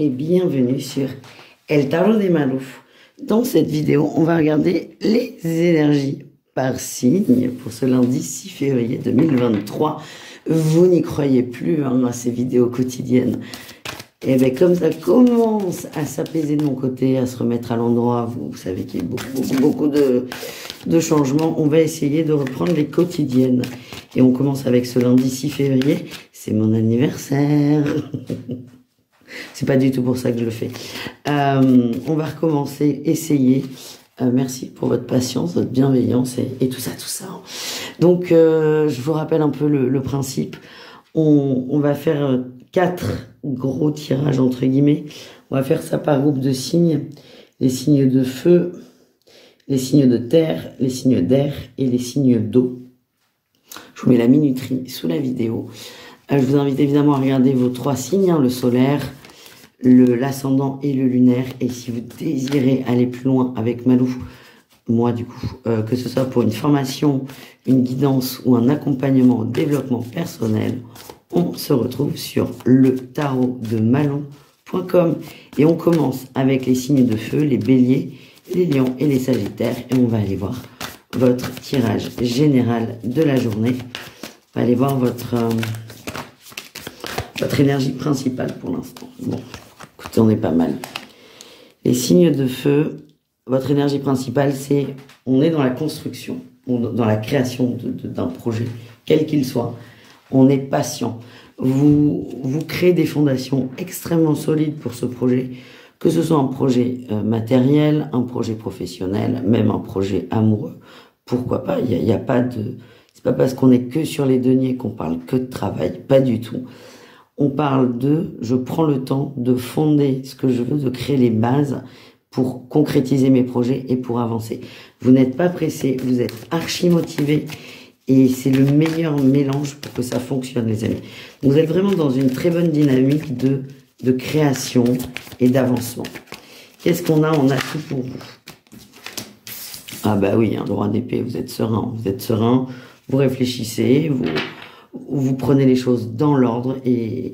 et bienvenue sur El Tarot de Malouf. Dans cette vidéo, on va regarder les énergies par signe pour ce lundi 6 février 2023. Vous n'y croyez plus à ces vidéos quotidiennes. Et bien comme ça commence à s'apaiser de mon côté, à se remettre à l'endroit, vous savez qu'il y a beaucoup de changements, on va essayer de reprendre les quotidiennes. Et on commence avec ce lundi 6 février, c'est mon anniversaire. C'est pas du tout pour ça que je le fais. On va recommencer, essayer. Merci pour votre patience, votre bienveillance et tout ça. Donc, je vous rappelle un peu le principe. On va faire 4 gros tirages, entre guillemets. On va faire ça par groupe de signes. Les signes de feu, les signes de terre, les signes d'air et les signes d'eau. Je vous mets la minuterie sous la vidéo. Je vous invite évidemment à regarder vos 3 signes, le solaire, l'ascendant et le lunaire. Et si vous désirez aller plus loin avec Malou, moi du coup, que ce soit pour une formation, une guidance ou un accompagnement au développement personnel, on se retrouve sur le tarot de Malon.com et on commence avec les signes de feu, les béliers, les lions et les sagittaires et on va aller voir votre tirage général de la journée. On va aller voir votre énergie principale pour l'instant. Bon, écoutez, on est pas mal. Les signes de feu, votre énergie principale, c'est on est dans la construction, dans la création d'un projet, quel qu'il soit. On est patient. Vous créez des fondations extrêmement solides pour ce projet, que ce soit un projet matériel, un projet professionnel, même un projet amoureux. Pourquoi pas? Il y a pas de... C'est pas parce qu'on est que sur les deniers qu'on parle que de travail, pas du tout. On parle je prends le temps de fonder ce que je veux, de créer les bases pour concrétiser mes projets et pour avancer. Vous n'êtes pas pressé, vous êtes archi motivé et c'est le meilleur mélange pour que ça fonctionne, les amis. Vous êtes vraiment dans une très bonne dynamique de création et d'avancement. Qu'est-ce qu'on a? On a tout pour vous. Ah bah oui, le roi d'épée, vous êtes serein, vous réfléchissez, vous prenez les choses dans l'ordre et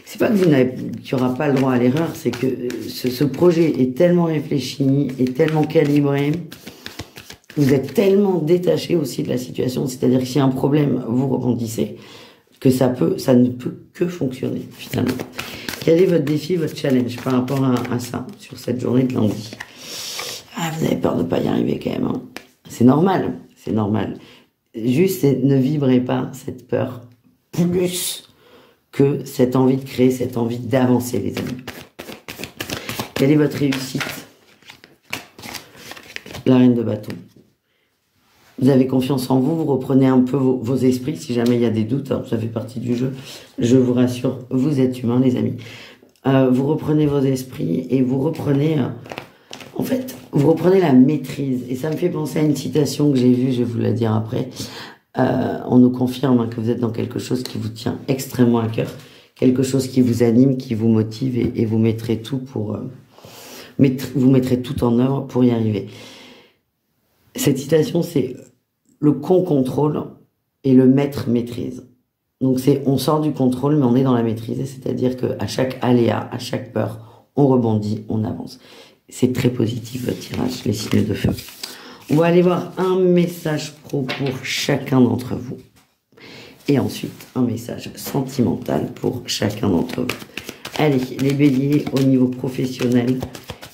c'est pas que qu'il n'y aura pas le droit à l'erreur, c'est que ce projet est tellement réfléchi, est tellement calibré, vous êtes tellement détaché aussi de la situation, c'est-à-dire que s'il y a un problème, vous rebondissez, que ça ne peut que fonctionner finalement. Quel est votre défi, votre challenge par rapport à ça, sur cette journée de lundi? Ah, vous avez peur de ne pas y arriver quand même, hein. C'est normal, c'est normal. Juste, ne vibrez pas cette peur plus que cette envie de créer, cette envie d'avancer, les amis. Quelle est votre réussite? La reine de bâton. Vous avez confiance en vous, vous reprenez un peu vos esprits, si jamais il y a des doutes, hein, ça fait partie du jeu. Je vous rassure, vous êtes humains, les amis. Vous reprenez vos esprits et vous reprenez... En fait, vous reprenez la maîtrise. Et ça me fait penser à une citation que j'ai vue, je vais vous la dire après. On nous confirme que vous êtes dans quelque chose qui vous tient extrêmement à cœur, quelque chose qui vous anime, qui vous motive et vous mettrez tout vous mettrez tout en œuvre pour y arriver. Cette citation, c'est le con contrôle et le maître maîtrise. Donc on sort du contrôle, mais on est dans la maîtrise. C'est-à-dire qu'à chaque aléa, à chaque peur, on rebondit, on avance. C'est très positif votre tirage, les signes de feu. On va aller voir un message pro pour chacun d'entre vous. Et ensuite, un message sentimental pour chacun d'entre vous. Allez, les béliers, au niveau professionnel,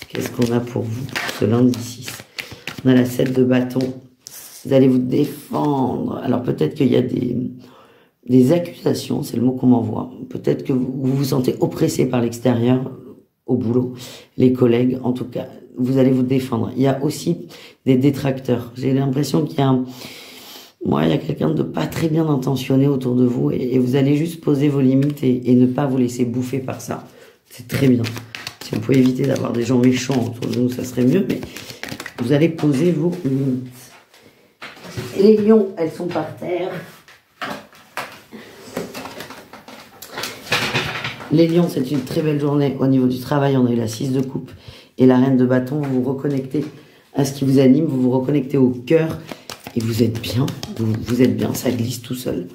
qu'est-ce qu'on a pour vous ce lundi 6? On a la 7 de bâton. Vous allez vous défendre. Alors peut-être qu'il y a des accusations, c'est le mot qu'on m'envoie. Peut-être que vous vous sentez oppressé par l'extérieur, au boulot, les collègues, en tout cas, vous allez vous défendre. Il y a aussi des détracteurs. J'ai l'impression qu'il y a quelqu'un de pas très bien intentionné autour de vous et vous allez juste poser vos limites et ne pas vous laisser bouffer par ça. C'est très bien. Si on pouvait éviter d'avoir des gens méchants autour de nous, ça serait mieux, mais vous allez poser vos limites. Les lions, elles sont par terre. Les lions, c'est une très belle journée. Au niveau du travail, on a eu la 6 de coupe et la reine de bâton. Vous vous reconnectez à ce qui vous anime, vous vous reconnectez au cœur et vous êtes bien. Vous êtes bien, ça glisse tout seul.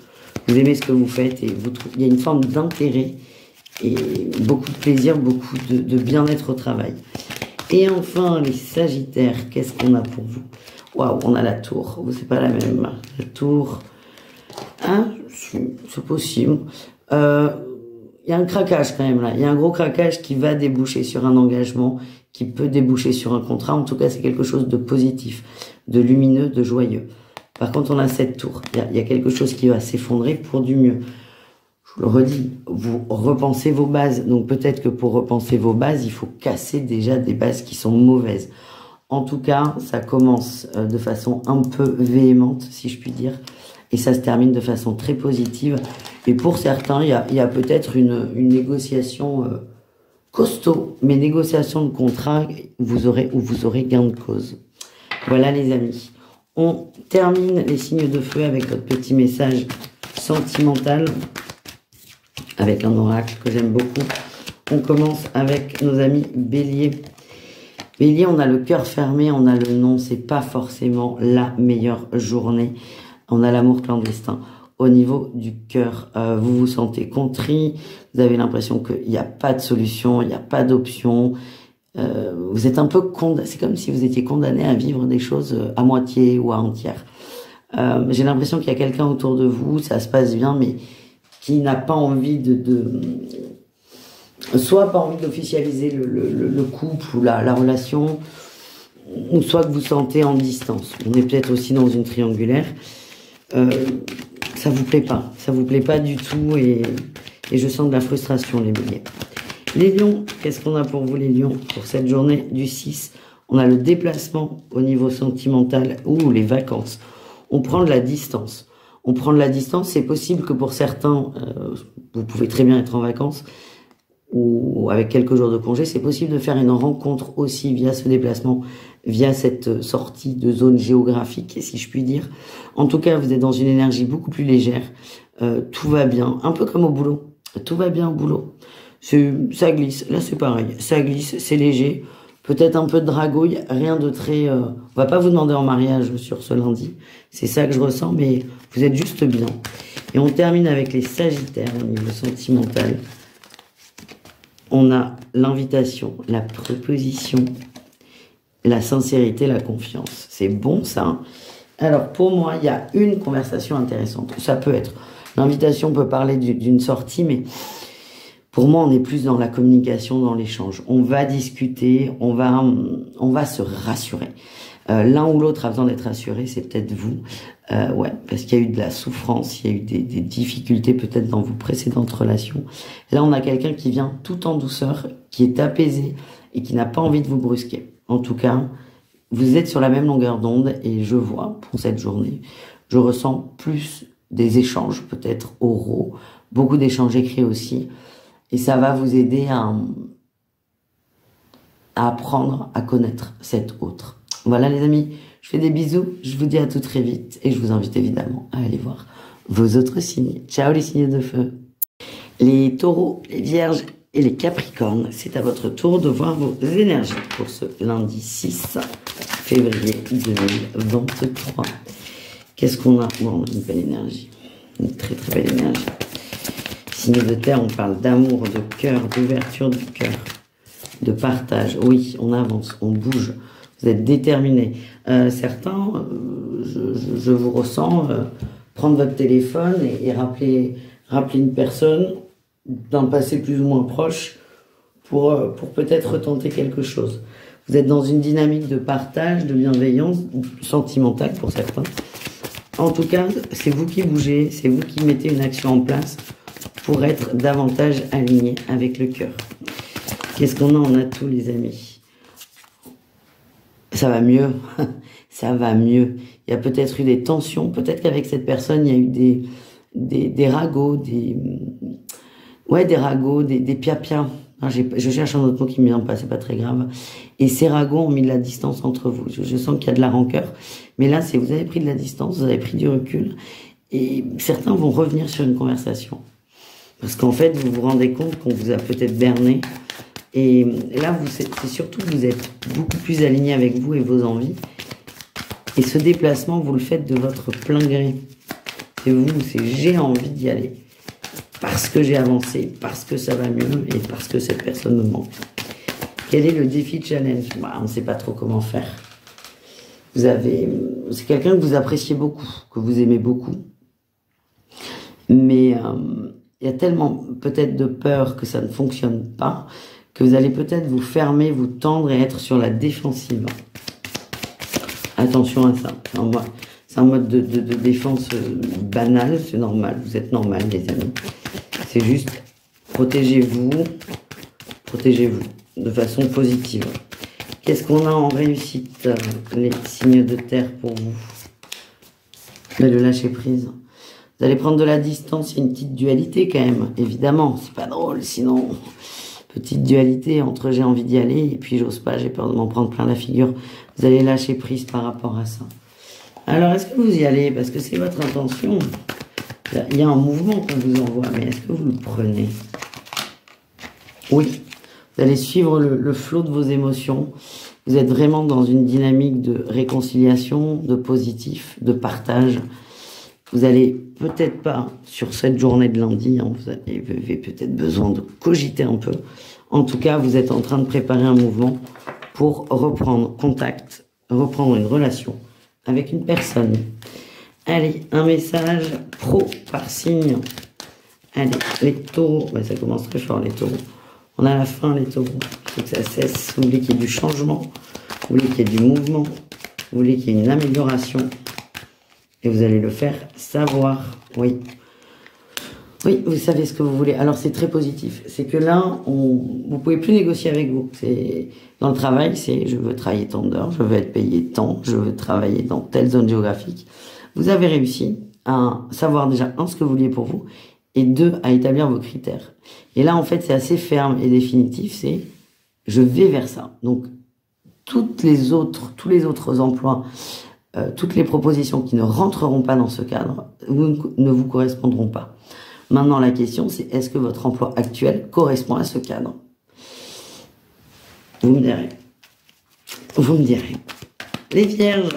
Vous aimez ce que vous faites et il y a une forme d'intérêt et beaucoup de plaisir, beaucoup de bien-être au travail. Et enfin, les Sagittaires, qu'est-ce qu'on a pour vous? Waouh, on a la tour. C'est pas la même. La tour. Hein? C'est possible. Il y a un craquage quand même là. Il y a un gros craquage qui va déboucher sur un engagement, qui peut déboucher sur un contrat. En tout cas, c'est quelque chose de positif, de lumineux, de joyeux. Par contre, on a cette tour. Il y a quelque chose qui va s'effondrer pour du mieux. Je vous le redis, vous repensez vos bases. Donc peut-être que pour repenser vos bases, il faut casser déjà des bases qui sont mauvaises. En tout cas, ça commence de façon un peu véhémente, si je puis dire. Et ça se termine de façon très positive. Et pour certains, il y a peut-être une négociation costaud. Mais négociation de contrat, vous aurez gain de cause. Voilà les amis. On termine les signes de feu avec votre petit message sentimental. Avec un oracle que j'aime beaucoup. On commence avec nos amis Bélier. Bélier, on a le cœur fermé, on a le non, c'est pas forcément la meilleure journée. On a l'amour clandestin. Au niveau du cœur, vous vous sentez contrit, vous avez l'impression qu'il n'y a pas de solution, il n'y a pas d'option. Vous êtes un peu condamné, c'est comme si vous étiez condamné à vivre des choses à moitié ou à entière. J'ai l'impression qu'il y a quelqu'un autour de vous, ça se passe bien, mais qui n'a pas envie soit pas envie d'officialiser le couple ou la relation, ou soit que vous sentez en distance. On est peut-être aussi dans une triangulaire. Ça vous plaît pas du tout, et je sens de la frustration, les béliers. Les lions, qu'est-ce qu'on a pour vous les lions? Pour cette journée du 6, on a le déplacement au niveau sentimental ou les vacances. On prend de la distance. On prend de la distance, c'est possible que pour certains, vous pouvez très bien être en vacances ou avec quelques jours de congé, c'est possible de faire une rencontre aussi via ce déplacement, via cette sortie de zone géographique, si je puis dire. En tout cas, vous êtes dans une énergie beaucoup plus légère, tout va bien, un peu comme au boulot, tout va bien au boulot. Ça glisse, là c'est pareil, ça glisse, c'est léger. Peut-être un peu de dragouille, rien de très... on va pas vous demander en mariage sur ce lundi. C'est ça que je ressens, mais vous êtes juste bien. Et on termine avec les Sagittaires au niveau sentimental. On a l'invitation, la proposition, la sincérité, la confiance. C'est bon ça, hein? Alors pour moi, il y a une conversation intéressante. Ça peut être... L'invitation peut parler d'une sortie, mais... Pour moi, on est plus dans la communication, dans l'échange. On va discuter, on va se rassurer. L'un ou l'autre a besoin d'être rassuré, c'est peut-être vous. Ouais, parce qu'il y a eu de la souffrance, il y a eu des difficultés peut-être dans vos précédentes relations. Là, on a quelqu'un qui vient tout en douceur, qui est apaisé et qui n'a pas envie de vous brusquer. En tout cas, vous êtes sur la même longueur d'onde et je vois, pour cette journée, je ressens plus des échanges, peut-être oraux, beaucoup d'échanges écrits aussi. Et ça va vous aider à apprendre à connaître cet autre. Voilà les amis, je fais des bisous, je vous dis à tout très vite et je vous invite évidemment à aller voir vos autres signes. Ciao les signes de feu. Les taureaux, les vierges et les capricornes, c'est à votre tour de voir vos énergies pour ce lundi 6 février 2023. Qu'est-ce qu'on a? Bon, on a une belle énergie, une très très belle énergie. Signe de terre, on parle d'amour, de cœur, d'ouverture du cœur, de partage. Oui, on avance, on bouge. Vous êtes déterminés. Certains, je vous ressens, prendre votre téléphone et rappeler une personne d'un passé plus ou moins proche pour peut-être tenter quelque chose. Vous êtes dans une dynamique de partage, de bienveillance, sentimentale pour certains. En tout cas, c'est vous qui bougez, c'est vous qui mettez une action en place pour être davantage aligné avec le cœur. Qu'est-ce qu'on a en atout, les amis? Ça va mieux. Ça va mieux. Il y a peut-être eu des tensions. Peut-être qu'avec cette personne, il y a eu des ragots, des ragots, des piapias. Je cherche un autre mot qui ne me vient pas, c'est pas très grave. Et ces ragots ont mis de la distance entre vous. Je sens qu'il y a de la rancœur. Mais là, c'est vous avez pris de la distance, vous avez pris du recul. Et certains vont revenir sur une conversation. Parce qu'en fait, vous vous rendez compte qu'on vous a peut-être berné. Et là, c'est surtout que vous êtes beaucoup plus aligné avec vous et vos envies. Et ce déplacement, vous le faites de votre plein gré. C'est vous, c'est j'ai envie d'y aller. parce que j'ai avancé, parce que ça va mieux et parce que cette personne me manque. Quel est le défi challenge? Bah, on ne sait pas trop comment faire. C'est quelqu'un que vous appréciez beaucoup, que vous aimez beaucoup. Mais il y a tellement peut-être de peur que ça ne fonctionne pas, que vous allez peut-être vous fermer, vous tendre et être sur la défensive. Attention à ça. C'est un mode de défense banal, c'est normal, vous êtes normal les amis. C'est juste protégez-vous de façon positive. Qu'est-ce qu'on a en réussite, les signes de terre pour vous? Mais le lâcher prise. Vous allez prendre de la distance, il y a une petite dualité quand même, évidemment, c'est pas drôle, sinon, petite dualité entre j'ai envie d'y aller et puis j'ose pas, j'ai peur de m'en prendre plein la figure. Vous allez lâcher prise par rapport à ça. Alors, est-ce que vous y allez? Parce que c'est votre intention. Il y a un mouvement qu'on vous envoie, mais est-ce que vous le prenez? Oui. Vous allez suivre le flot de vos émotions. Vous êtes vraiment dans une dynamique de réconciliation, de positif, de partage. Vous allez peut-être pas, sur cette journée de lundi, hein, vous avez peut-être besoin de cogiter un peu. En tout cas, vous êtes en train de préparer un mouvement pour reprendre contact, reprendre une relation avec une personne. Allez, un message pro par signe. Allez, les taureaux, bah, ça commence très fort les taureaux. On a la fin les taureaux, il faut que ça cesse. Vous voulez qu'il y ait du changement, vous voulez qu'il y ait du mouvement, vous voulez qu'il y ait une amélioration. Et vous allez le faire savoir, oui. Oui, vous savez ce que vous voulez. Alors, c'est très positif. C'est que là, vous pouvez plus négocier avec vous. Dans le travail, c'est je veux travailler tant d'heures, je veux être payé tant, je veux travailler dans telle zone géographique. Vous avez réussi à savoir déjà, un, ce que vous vouliez pour vous, et deux, à établir vos critères. Et là, en fait, c'est assez ferme et définitif, c'est je vais vers ça. Donc, tous les autres emplois, toutes les propositions qui ne rentreront pas dans ce cadre ne vous correspondront pas. Maintenant, la question, c'est est-ce que votre emploi actuel correspond à ce cadre? Vous me direz. Vous me direz. Les vierges.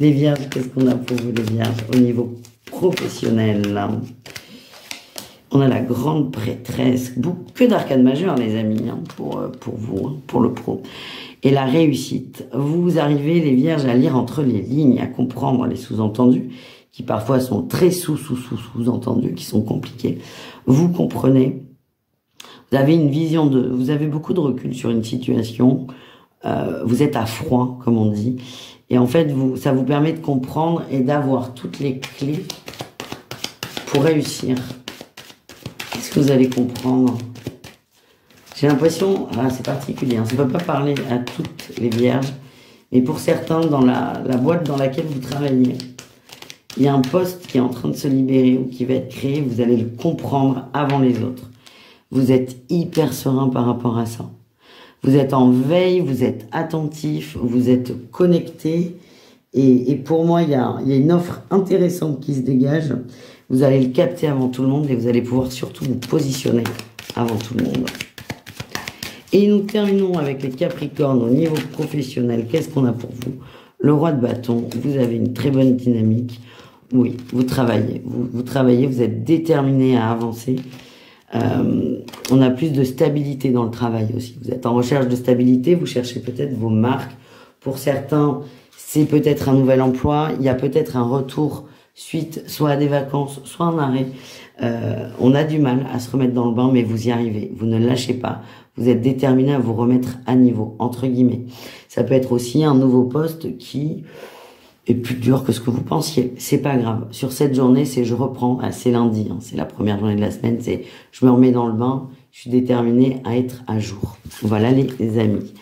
Les vierges, qu'est-ce qu'on a pour vous, les vierges, au niveau professionnel? On a la grande prêtresse, que d'arcades majeures, les amis, hein, pour vous, hein, pour le pro. Et la réussite. Vous arrivez, les vierges, à lire entre les lignes, à comprendre les sous-entendus, qui parfois sont très sous-entendus, qui sont compliqués. Vous comprenez. Vous avez une vision vous avez beaucoup de recul sur une situation. Vous êtes à froid, comme on dit. Et en fait, ça vous permet de comprendre et d'avoir toutes les clés pour réussir. Qu'est-ce que vous allez comprendre? J'ai l'impression, c'est particulier, hein, ça ne peut pas parler à toutes les vierges, mais pour certains, dans la boîte dans laquelle vous travaillez, il y a un poste qui est en train de se libérer ou qui va être créé, vous allez le comprendre avant les autres. Vous êtes hyper serein par rapport à ça. Vous êtes en veille, vous êtes attentif, vous êtes connecté. Et pour moi, il y a une offre intéressante qui se dégage. Vous allez le capter avant tout le monde et vous allez pouvoir surtout vous positionner avant tout le monde. Et nous terminons avec les Capricornes au niveau professionnel. Qu'est-ce qu'on a pour vous? Le roi de bâton, vous avez une très bonne dynamique. Oui, vous travaillez, vous êtes déterminé à avancer. On a plus de stabilité dans le travail aussi. Vous êtes en recherche de stabilité, vous cherchez peut-être vos marques. Pour certains, c'est peut-être un nouvel emploi. Il y a peut-être un retour suite soit à des vacances, soit un arrêt. On a du mal à se remettre dans le bain, mais vous y arrivez. Vous ne lâchez pas. Vous êtes déterminé à vous remettre à niveau, entre guillemets. Ça peut être aussi un nouveau poste qui est plus dur que ce que vous pensiez. C'est pas grave. Sur cette journée, c'est je reprends. C'est lundi, hein, c'est la première journée de la semaine. C'est je me remets dans le bain. Je suis déterminé à être à jour. Voilà les amis.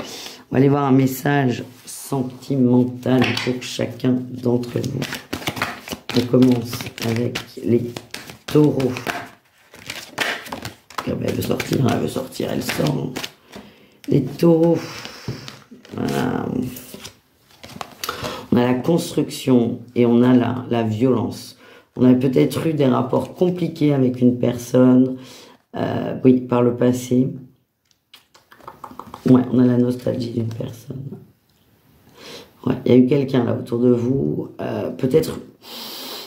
On va aller voir un message sentimental pour chacun d'entre vous. On commence avec les taureaux. Elle veut sortir, elle sort. Les taureaux. Voilà. On a la construction et on a la violence. On a peut-être eu des rapports compliqués avec une personne, oui, par le passé. Ouais, on a la nostalgie d'une personne. Ouais, il y a eu quelqu'un là autour de vous, peut-être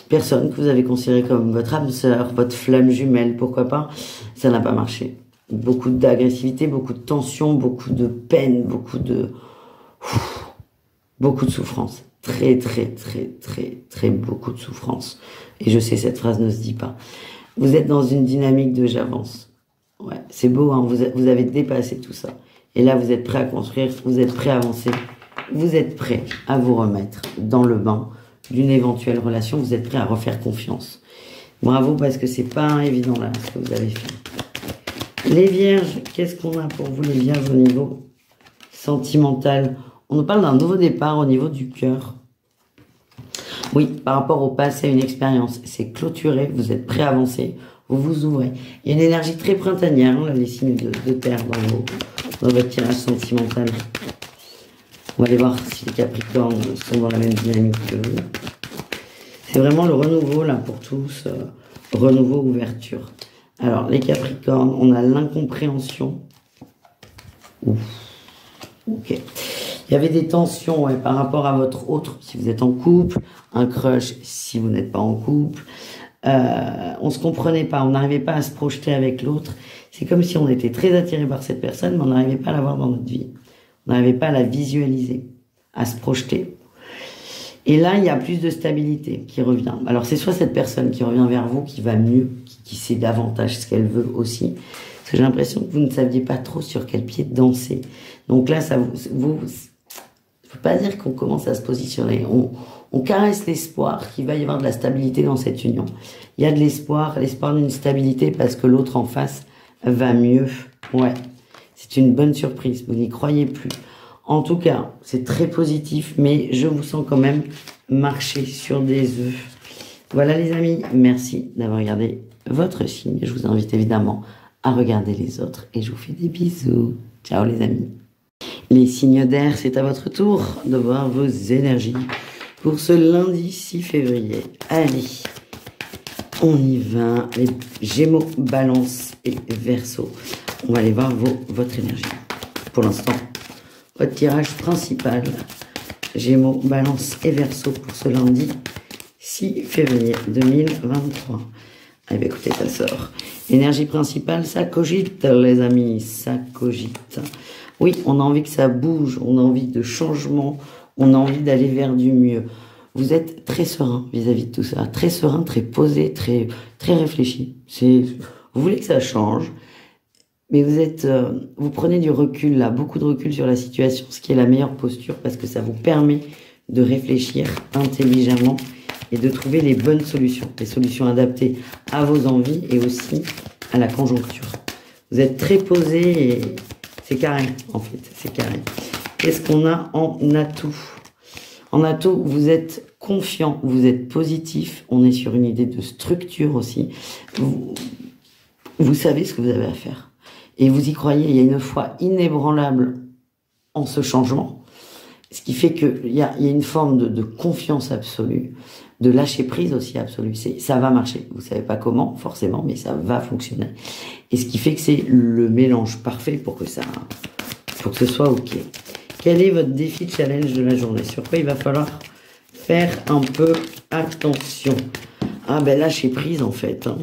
personne que vous avez considérée comme votre âme sœur, votre flamme jumelle, pourquoi pas, ça n'a pas marché. Beaucoup d'agressivité, beaucoup de tension, beaucoup de peine, beaucoup de souffrance. Très, très, très, très, très beaucoup de souffrance. Et je sais, cette phrase ne se dit pas. Vous êtes dans une dynamique de j'avance. Ouais, c'est beau, hein, vous avez dépassé tout ça. Et là, vous êtes prêt à construire, vous êtes prêt à avancer, vous êtes prêt à vous remettre dans le bain d'une éventuelle relation, vous êtes prêt à refaire confiance. Bravo, parce que c'est pas évident là, ce que vous avez fait. Les vierges, qu'est-ce qu'on a pour vous les vierges au niveau sentimental? On nous parle d'un nouveau départ au niveau du cœur. Oui, par rapport au passé, une expérience, c'est clôturé, vous êtes prêt à avancer, vous vous ouvrez. Il y a une énergie très printanière, là, les signes de terre dans votre tirage sentimental. On va aller voir si les Capricornes sont dans la même dynamique que vous. C'est vraiment le renouveau, là, pour tous. Renouveau, ouverture. Alors, les Capricornes, on a l'incompréhension. Ouf. Ok. Il y avait des tensions ouais, par rapport à votre autre, si vous êtes en couple, un crush si vous n'êtes pas en couple. On se comprenait pas, on n'arrivait pas à se projeter avec l'autre. C'est comme si on était très attiré par cette personne, mais on n'arrivait pas à la voir dans notre vie. On n'arrivait pas à la visualiser, à se projeter. Et là, il y a plus de stabilité qui revient. Alors, c'est soit cette personne qui revient vers vous, qui va mieux, qui sait davantage ce qu'elle veut aussi. Parce que j'ai l'impression que vous ne saviez pas trop sur quel pied danser. Donc là, ça vous faut pas dire qu'on commence à se positionner. On caresse l'espoir qu'il va y avoir de la stabilité dans cette union. Il y a de l'espoir d'une stabilité parce que l'autre en face va mieux. Ouais, c'est une bonne surprise, vous n'y croyez plus. En tout cas, c'est très positif, mais je vous sens quand même marcher sur des œufs. Voilà les amis, merci d'avoir regardé votre signe. Je vous invite évidemment à regarder les autres et je vous fais des bisous. Ciao les amis. Les signes d'air, c'est à votre tour de voir vos énergies pour ce lundi 6 février. Allez, on y va. Les Gémeaux, Balance et Verseau. On va aller voir votre énergie. Pour l'instant, votre tirage principal, Gémeaux, Balance et Verseau pour ce lundi 6 février 2023. Eh bien, écoutez, ça sort. Énergie principale, ça cogite, les amis, ça cogite. Oui, on a envie que ça bouge, on a envie de changement, on a envie d'aller vers du mieux. Vous êtes très serein vis-à-vis de tout ça, très serein, très posé, très réfléchi. Vous voulez que ça change, mais vous prenez du recul là, beaucoup de recul sur la situation, ce qui est la meilleure posture parce que ça vous permet de réfléchir intelligemment et de trouver les bonnes solutions, les solutions adaptées à vos envies et aussi à la conjoncture. Vous êtes très posé et c'est carré, en fait, c'est carré. Qu'est-ce qu'on a en atout? En atout, vous êtes confiant, vous êtes positif, on est sur une idée de structure aussi. Vous savez ce que vous avez à faire. Et vous y croyez, il y a une foi inébranlable en ce changement. Ce qui fait qu'il y a une forme de confiance absolue, de lâcher prise aussi absolue. Ça va marcher. Vous savez pas comment, forcément, mais ça va fonctionner. Et ce qui fait que c'est le mélange parfait pour que ce soit OK. Quel est votre défi challenge de la journée? Sur quoi il va falloir faire un peu attention? Ah ben lâcher prise en fait. Hein.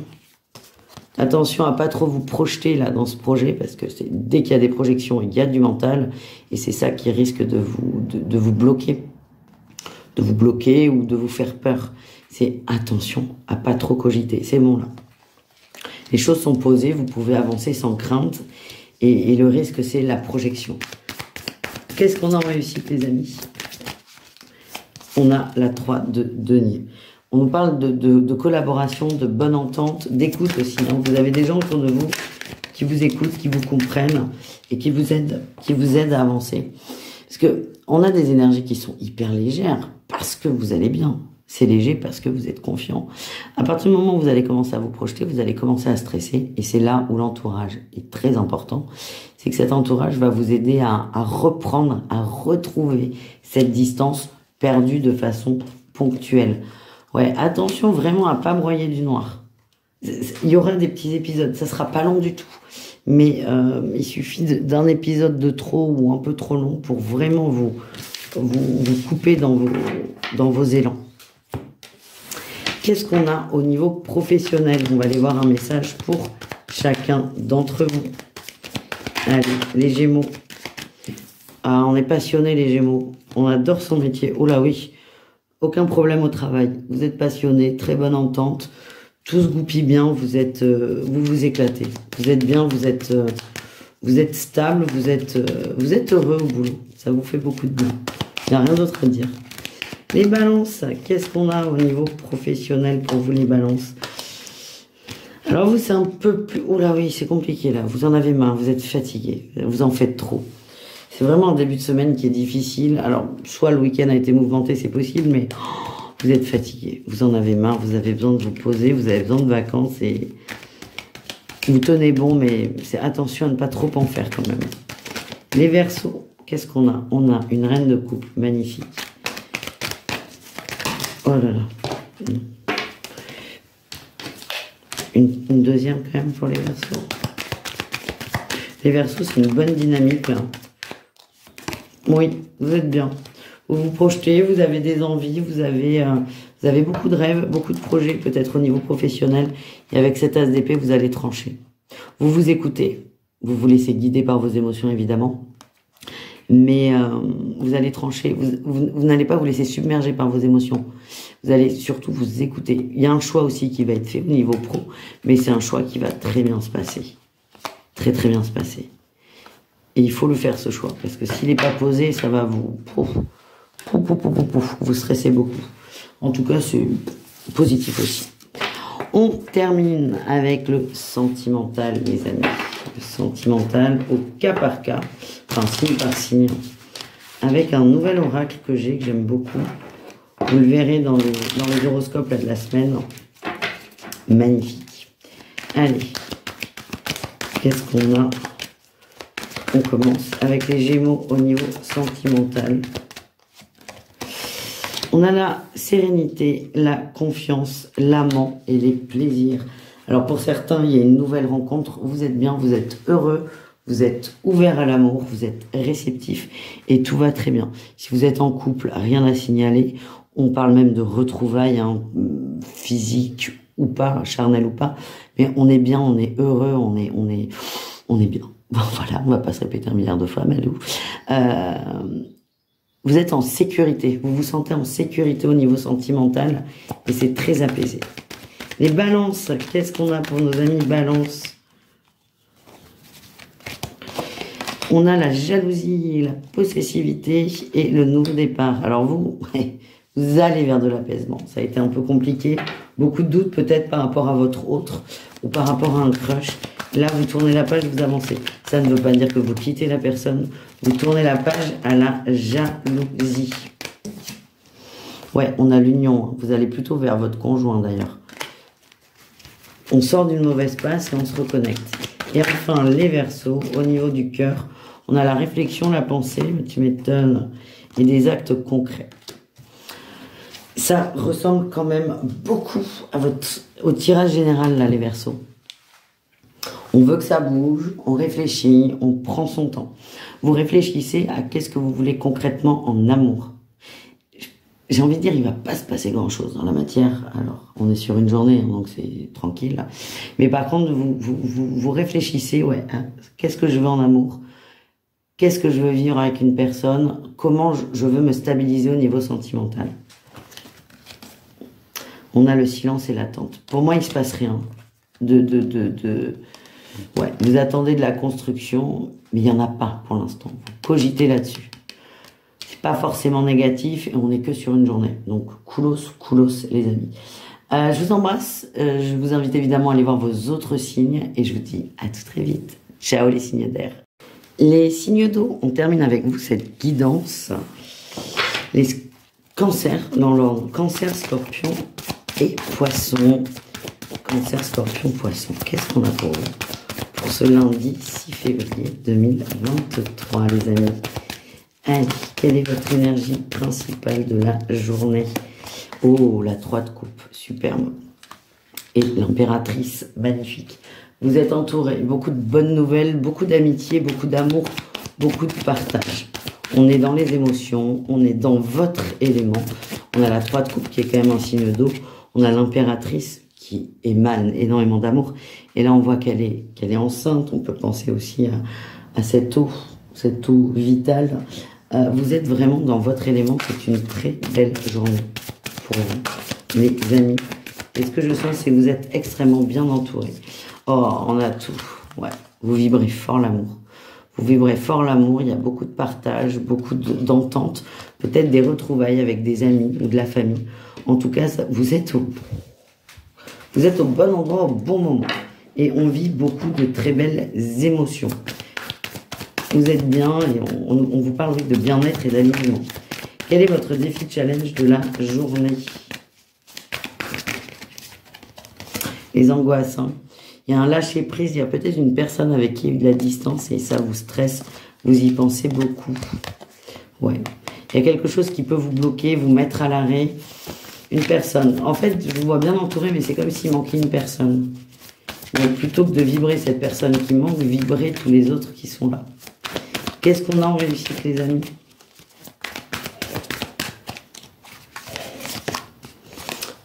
Attention à pas trop vous projeter là dans ce projet parce que dès qu'il y a des projections, il y a du mental et c'est ça qui risque de vous bloquer. De vous bloquer ou de vous faire peur. C'est attention à pas trop cogiter. C'est bon là. Les choses sont posées, vous pouvez avancer sans crainte et le risque c'est la projection. Qu'est-ce qu'on a en réussite les amis? On a la 3 de denier. On nous parle de collaboration, de bonne entente, d'écoute aussi. Hein. Vous avez des gens autour de vous qui vous écoutent, qui vous comprennent et qui vous aident à avancer. Parce que on a des énergies qui sont hyper légères parce que vous allez bien. C'est léger parce que vous êtes confiant. À partir du moment où vous allez commencer à vous projeter, vous allez commencer à stresser. Et c'est là où l'entourage est très important. C'est que cet entourage va vous aider à reprendre, à retrouver cette distance perdue de façon ponctuelle. Ouais, attention vraiment à pas broyer du noir. Il y aura des petits épisodes, ça sera pas long du tout. Mais il suffit d'un épisode de trop ou un peu trop long pour vraiment vous couper dans vos élans. Qu'est-ce qu'on a au niveau professionnel? On va aller voir un message pour chacun d'entre vous. Allez, les Gémeaux. Ah, on est passionnés, les Gémeaux. On adore son métier. Oh là oui, aucun problème au travail. Vous êtes passionnés, très bonne entente. Tout se goupille bien, vous vous éclatez. Vous êtes bien, vous êtes stable, vous êtes heureux au boulot. Ça vous fait beaucoup de bien. Il n'y a rien d'autre à dire. Les balances, qu'est-ce qu'on a au niveau professionnel pour vous, les balances? Alors vous, c'est un peu plus... Oh là oui, c'est compliqué là. Vous en avez marre, vous êtes fatigué. Vous en faites trop. C'est vraiment un début de semaine qui est difficile. Alors, soit le week-end a été mouvementé, c'est possible, mais vous êtes fatigué. Vous en avez marre, vous avez besoin de vous poser, vous avez besoin de vacances et... Vous tenez bon, mais c'est attention à ne pas trop en faire quand même. Les Verseaux, qu'est-ce qu'on a? On a une reine de coupe, magnifique. Oh là là. Une deuxième quand même pour les Verseaux. Les Verseaux, c'est une bonne dynamique là. Oui, vous êtes bien. Vous vous projetez, vous avez des envies, vous avez beaucoup de rêves, beaucoup de projets, peut-être au niveau professionnel. Et avec cet as d'épée, vous allez trancher. Vous vous écoutez, vous vous laissez guider par vos émotions, évidemment. Mais vous allez trancher, vous n'allez pas vous laisser submerger par vos émotions. Vous allez surtout vous écouter. Il y a un choix aussi qui va être fait au niveau pro, mais c'est un choix qui va très bien se passer. Très très bien se passer. Et il faut le faire ce choix, parce que s'il n'est pas posé, ça va vous stresser beaucoup. En tout cas, c'est positif aussi. On termine avec le sentimental, les amis. Le sentimental au cas par cas, enfin signe par signe, avec un nouvel oracle que j'aime beaucoup. Vous le verrez dans les horoscopes là, de la semaine. Magnifique. Allez, qu'est-ce qu'on a? On commence avec les Gémeaux au niveau sentimental. On a la sérénité, la confiance, l'amant et les plaisirs. Alors pour certains, il y a une nouvelle rencontre. Vous êtes bien, vous êtes heureux, vous êtes ouvert à l'amour, vous êtes réceptif et tout va très bien. Si vous êtes en couple, rien à signaler. On parle même de retrouvailles hein, physiques ou pas, charnelles ou pas. Mais on est bien, on est heureux, on est bien. Bon, voilà, on va pas se répéter un milliard de fois, Malou. Vous êtes en sécurité, vous vous sentez en sécurité au niveau sentimental et c'est très apaisé. Les balances, qu'est-ce qu'on a pour nos amis balances? On a la jalousie, la possessivité et le nouveau départ. Alors vous allez vers de l'apaisement. Ça a été un peu compliqué, beaucoup de doutes peut-être par rapport à votre autre ou par rapport à un crush. Là, vous tournez la page, vous avancez. Ça ne veut pas dire que vous quittez la personne. Vous tournez la page à la jalousie. Ouais, on a l'union. Vous allez plutôt vers votre conjoint, d'ailleurs. On sort d'une mauvaise passe et on se reconnecte. Et enfin, les Verseaux, au niveau du cœur, on a la réflexion, la pensée, tu m'étonnes, et des actes concrets. Ça ressemble quand même beaucoup au tirage général, là, les Verseaux. On veut que ça bouge, on réfléchit, on prend son temps. Vous réfléchissez à qu'est-ce que vous voulez concrètement en amour. J'ai envie de dire, il va pas se passer grand-chose dans la matière. Alors, on est sur une journée, donc c'est tranquille. Là. Mais par contre, vous réfléchissez, ouais, hein, qu'est-ce que je veux en amour? Qu'est-ce que je veux vivre avec une personne? Comment je veux me stabiliser au niveau sentimental? On a le silence et l'attente. Pour moi, il se passe rien. Ouais, vous attendez de la construction, mais il n'y en a pas pour l'instant. Vous cogitez là-dessus. C'est pas forcément négatif et on n'est que sur une journée. Donc, koulos, les amis. Je vous embrasse. Je vous invite évidemment à aller voir vos autres signes et je vous dis à tout très vite. Ciao les signes d'air. Les signes d'eau, on termine avec vous cette guidance. Les cancers, dans l'ordre cancer, scorpion et poisson. Cancer, scorpion, poisson. Qu'est-ce qu'on a pour vous? Pour ce lundi 6 février 2023, les amis. Allez, quelle est votre énergie principale de la journée? Oh, la 3 de coupe, superbe. Et l'impératrice, magnifique. Vous êtes entouré, beaucoup de bonnes nouvelles, beaucoup d'amitié, beaucoup d'amour, beaucoup de partage. On est dans les émotions, on est dans votre élément. On a la 3 de coupe qui est quand même un signe d'eau. On a l'impératrice qui émane énormément d'amour. Et là, on voit qu'elle est enceinte. On peut penser aussi à cette eau vitale. Vous êtes vraiment dans votre élément. C'est une très belle journée pour vous, les amis. Et ce que je sens, c'est que vous êtes extrêmement bien entourés. Oh, on a tout. Ouais, vous vibrez fort l'amour. Vous vibrez fort l'amour, il y a beaucoup de partage, beaucoup d'entente, peut-être des retrouvailles avec des amis ou de la famille. En tout cas, vous êtes au bon endroit, au bon moment. Et on vit beaucoup de très belles émotions. Vous êtes bien et on vous parle de bien-être et d'alignement. Quel est votre défi challenge de la journée? Les angoisses, hein. Il y a un lâcher-prise, il y a peut-être une personne avec qui il y a eu de la distance et ça vous stresse, vous y pensez beaucoup. Ouais. Il y a quelque chose qui peut vous bloquer, vous mettre à l'arrêt. Une personne. En fait, je vous vois bien entouré, mais c'est comme s'il manquait une personne. Donc, plutôt que de vibrer cette personne qui manque, vibrer tous les autres qui sont là. Qu'est-ce qu'on a en réussite, les amis?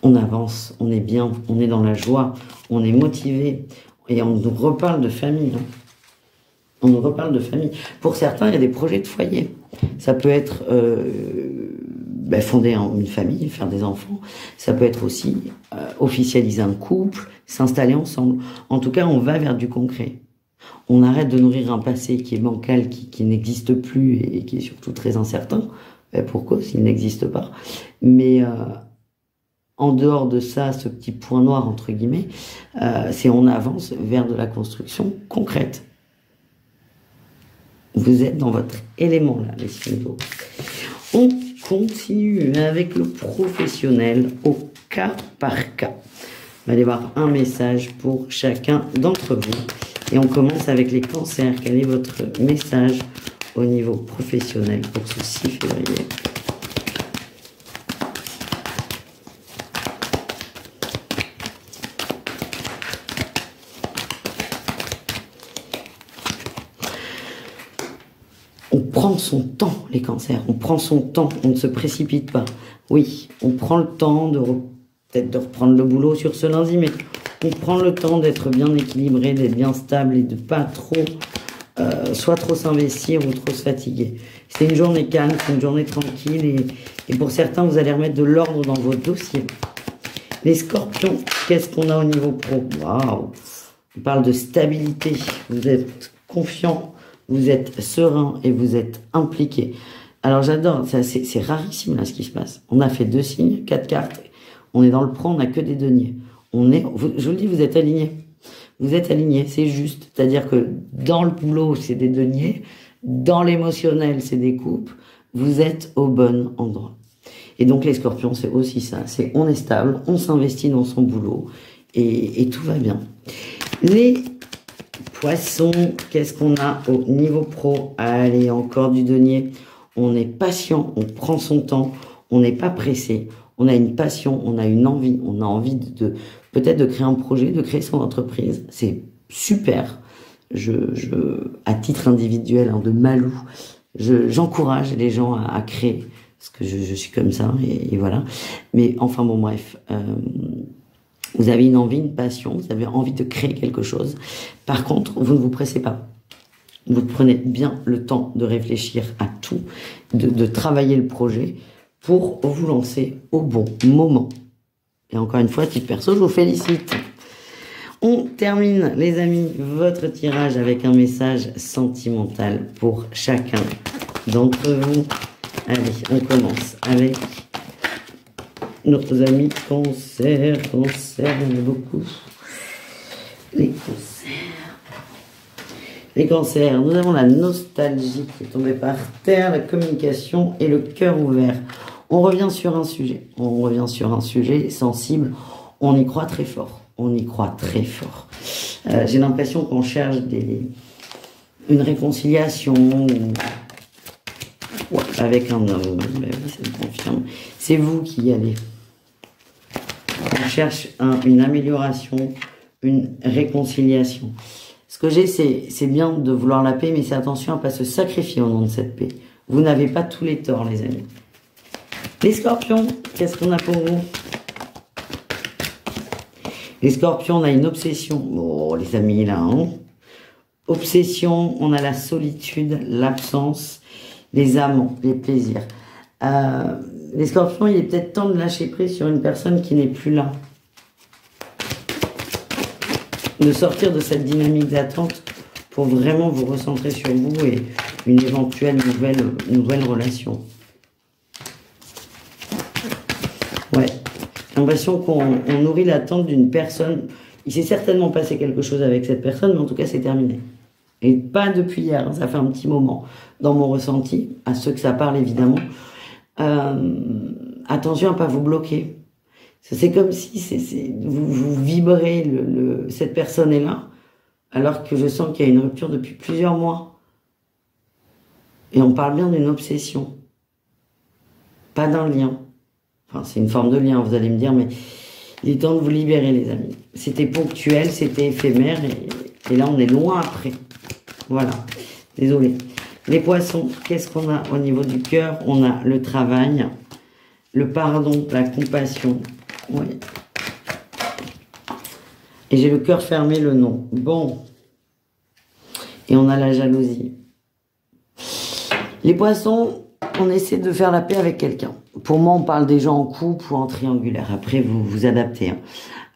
On avance, on est bien, on est dans la joie, on est motivé. Et on nous reparle de famille. Hein. On nous reparle de famille. Pour certains, il y a des projets de foyer. Ça peut être fonder une famille, faire des enfants. Ça peut être aussi officialiser un couple, s'installer ensemble. En tout cas, on va vers du concret. On arrête de nourrir un passé qui est bancal, qui n'existe plus et qui est surtout très incertain. Pourquoi s'il n'existe pas? Mais en dehors de ça, ce petit point noir, entre guillemets, c'est on avance vers de la construction concrète. Vous êtes dans votre élément, là, les signes d'eau. On continue avec le professionnel au cas par cas. On va aller voir un message pour chacun d'entre vous. Et on commence avec les cancers. Quel est votre message au niveau professionnel pour ce 6 février? On prend son temps, les cancers. On prend son temps. On ne se précipite pas. Oui, on prend le temps peut-être de reprendre le boulot sur ce lundi, mais on prend le temps d'être bien équilibré, d'être bien stable et de pas trop, soit trop s'investir ou trop se fatiguer. C'est une journée calme, c'est une journée tranquille et pour certains, vous allez remettre de l'ordre dans vos dossiers. Les scorpions, qu'est-ce qu'on a au niveau pro? Waouh! On parle de stabilité. Vous êtes confiant, vous êtes serein et vous êtes impliqué. Alors j'adore, c'est rarissime là ce qui se passe. On a fait 2 signes, 4 cartes. On est dans le prend, on n'a que des deniers. Je vous le dis, vous êtes alignés. Vous êtes alignés, c'est juste. C'est-à-dire que dans le boulot, c'est des deniers. Dans l'émotionnel, c'est des coupes. Vous êtes au bon endroit. Et donc les scorpions, c'est aussi ça. C'est on est stable, on s'investit dans son boulot et tout va bien. Les poissons, qu'est-ce qu'on a au niveau pro? Allez, encore du denier. On est patient, on prend son temps, on n'est pas pressé. On a une passion, on a une envie, on a envie de peut-être de créer un projet, de créer son entreprise. C'est super. À titre individuel, de Malou, j'encourage les gens à créer, parce que je suis comme ça, et voilà. Mais enfin bon, bref, vous avez une envie, une passion, vous avez envie de créer quelque chose. Par contre, vous ne vous pressez pas. Vous prenez bien le temps de réfléchir à tout, de travailler le projet, pour vous lancer au bon moment. Et encore une fois, titre perso, je vous félicite. On termine, les amis, votre tirage avec un message sentimental pour chacun d'entre vous. Allez, on commence avec nos amis cancer. Cancer, il y en a beaucoup. Les cancers. Les cancers, nous avons la nostalgie qui est tombée par terre, la communication et le cœur ouvert. On revient sur un sujet. On revient sur un sujet sensible. On y croit très fort. On y croit très fort. J'ai l'impression qu'on cherche une réconciliation avec un homme. Ben oui, ça me confirme. C'est vous qui y allez. On cherche une amélioration, une réconciliation. Ce que j'ai, c'est bien de vouloir la paix, mais c'est attention à ne pas se sacrifier au nom de cette paix. Vous n'avez pas tous les torts, les amis. Les scorpions, qu'est-ce qu'on a pour vous? Les scorpions, on a une obsession. Oh, les amis, là, hein. Obsession, on a la solitude, l'absence, les amants, les plaisirs. Les scorpions, il est peut-être temps de lâcher prise sur une personne qui n'est plus là. De sortir de cette dynamique d'attente pour vraiment vous recentrer sur vous et une éventuelle nouvelle relation. Ouais, j'ai l'impression qu'on nourrit l'attente d'une personne. Il s'est certainement passé quelque chose avec cette personne, mais en tout cas, c'est terminé. Et pas depuis hier, hein, ça fait un petit moment dans mon ressenti, à ceux que ça parle évidemment. Attention à pas vous bloquer. C'est comme si vous vibrez, cette personne est là, alors que je sens qu'il y a une rupture depuis plusieurs mois. Et on parle bien d'une obsession, pas d'un lien. Enfin, c'est une forme de lien, vous allez me dire, mais il est temps de vous libérer, les amis. C'était ponctuel, c'était éphémère, et là, on est loin après. Voilà, désolé. Les poissons, qu'est-ce qu'on a au niveau du cœur? On a le travail, le pardon, la compassion. Oui. Et j'ai le cœur fermé, le non. Bon. Et on a la jalousie. Les poissons, on essaie de faire la paix avec quelqu'un. Pour moi, on parle des gens en couple ou en triangulaire. Après, vous vous adaptez.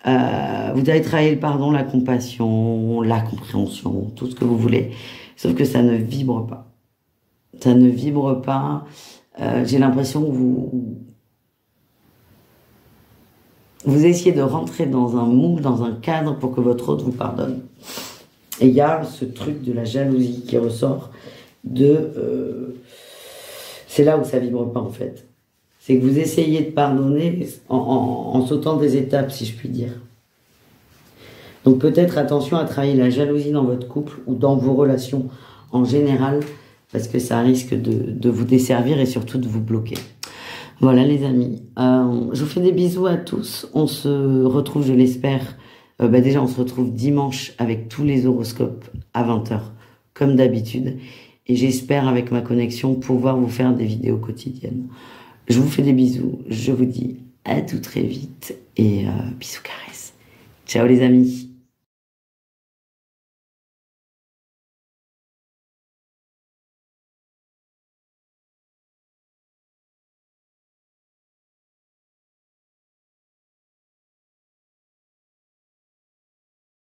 Hein. Vous allez travailler le pardon, la compassion, la compréhension, tout ce que vous voulez. Sauf que ça ne vibre pas. Ça ne vibre pas. J'ai l'impression que vous essayez de rentrer dans un moule, dans un cadre pour que votre autre vous pardonne. Et il y a ce truc de la jalousie qui ressort c'est là où ça vibre pas en fait. C'est que vous essayez de pardonner en sautant des étapes, si je puis dire. Donc peut-être attention à travailler la jalousie dans votre couple ou dans vos relations en général, parce que ça risque de vous desservir et surtout de vous bloquer. Voilà les amis, je vous fais des bisous à tous. On se retrouve, je l'espère, déjà on se retrouve dimanche avec tous les horoscopes à 20 h, comme d'habitude. Et j'espère avec ma connexion pouvoir vous faire des vidéos quotidiennes. Je vous fais des bisous, je vous dis à tout très vite et bisous caresses. Ciao les amis.